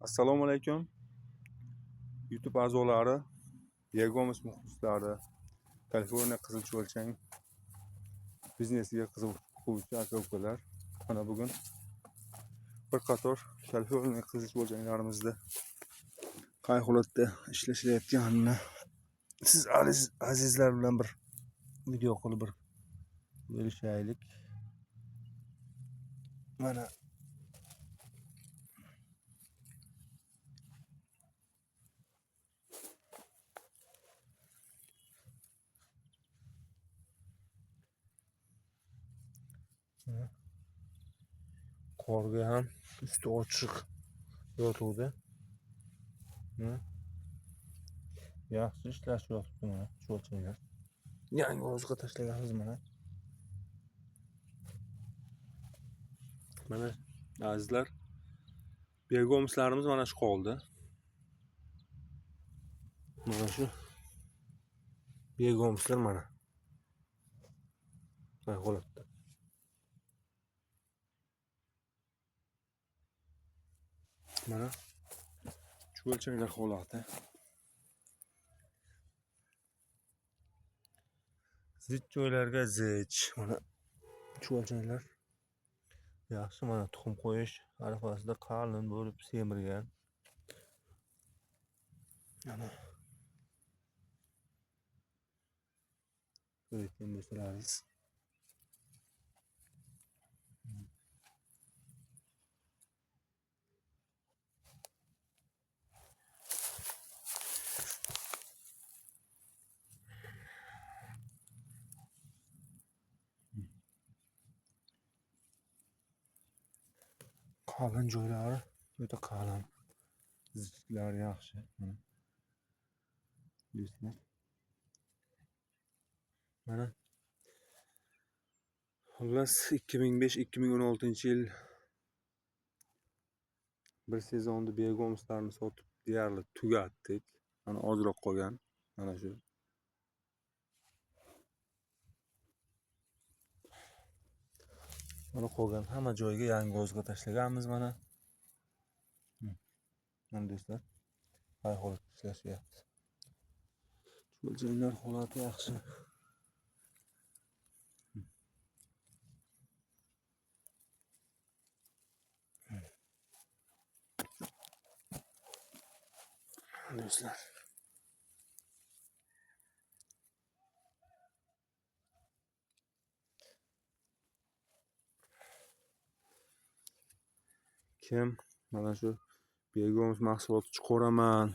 Assalomu alaykum. YouTube a'zolari, Yegomis muxlislari, Kaliforniya qizilcho'lchang biznesiga qiziquvchi aka-ukalar. Mana bugun bir qator Kaliforniya qizilcho'lchanglarimizda qay holatda ishlashyotganini siz azizlar bilan bir video qilib bir bo'lishaylik. Mana qorga ham usti ochiq yotuvdi. Yaxshi ishlashyapti mana cho'lchanglar. Yangi o'zga tashlaganmiz mana. Mana azizlar, begomislarimiz mana shu qoldi. Mana shu begomislar mana. Qay holatda. Mana cho'lchanglar holati. Zich joylarga zich. Mana cho'lchanglar yaxshi, mana tuxum qo'yish arafasida qalin bo'lib semirgan. Mana ko'rayotgan bo'lsalaringiz. Qalin joylari o'ta qalin. Zichlar yaxshi. Do'stlar. Mana xullas 2005-2016 yil bir sezonda begomislarni sotib deyarli tugatdik. Mana ozroq qolgan. Mana shu. Mana qolgan hamma joyga yangi o'zga tashlaganmiz mana. Mana do'stlar, qay holatda ishlashyapti. Cho'lchanglar holati yaxshi. Do'stlar, kim mana shu begomis mahsulot chiqaraman,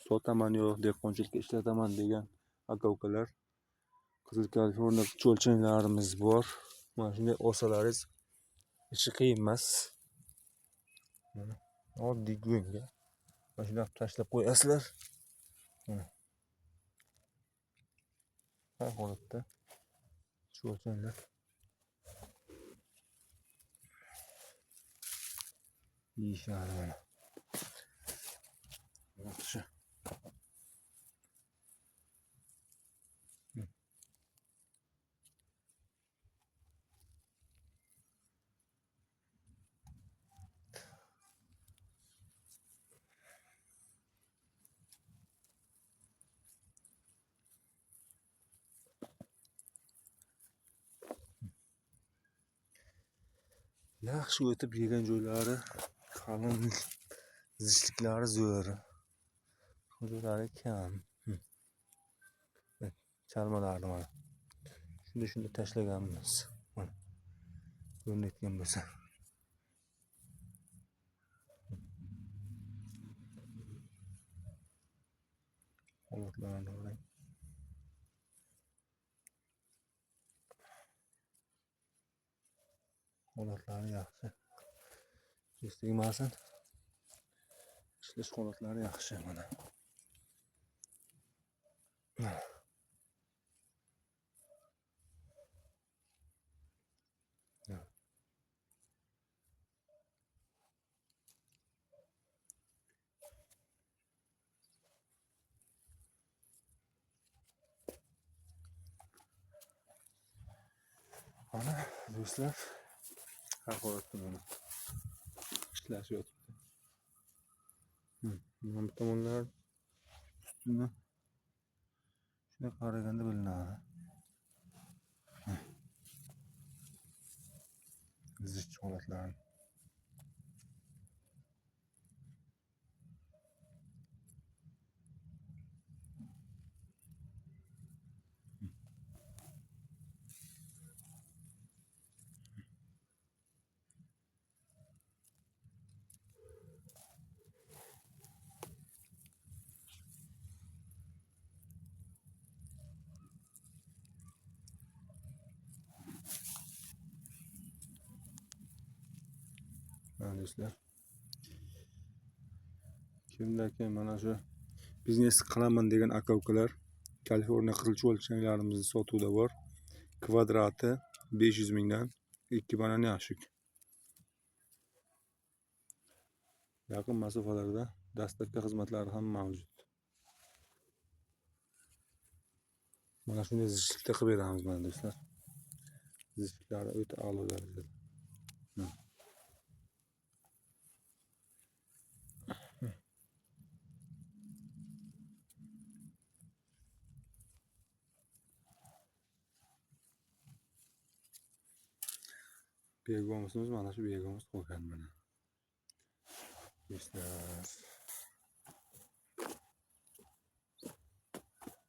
sotaman yo dehqonchilikka ishlataman degan aka-ukalar, Qizil Kaliforniya cho'lchanglarimiz bor. Mana shunday olsalaringiz ishi qiyin emas. Mana oddiy go'ngga mana shunday tashlab qo'yasizlar. Mana qay holatda cho'lchanglar. Yeyishadi mana. Yaxshi. Yaxshi o'tib yegan joylari qalin, zichliklari zo'r. Hududlari kam. Chalmalarni mana shunda tashlaganmiz. Mana ko'rinayotgan bo'lsa. Holatlarni qarang. Holatlari yaxshi. Tegmasin. Ishlash holatlari yaxshi mana. Mana do'stlar, har holatda mana ishlashyapti. Mana bu tomonlar ustini shunday qaraganda bilinadi. Zich holatlarini. Mana do'stlar. Kimdaki mana shu biznes qilaman degan aka-ukalar Kaliforniya qizilcha o'lchanglarimizni sotuvda bor. Kvadrati 500 mingdan 2 banana yaxshi. Yaqin masofalarda dastavka xizmatlari ham mavjud. Mana shunday zichlikda qilib beramiz mana do'stlar. Zichliklari o'ta a'lo darajada. Begomimiz mana shu begomimiz qo'ygan mana. Do'stlar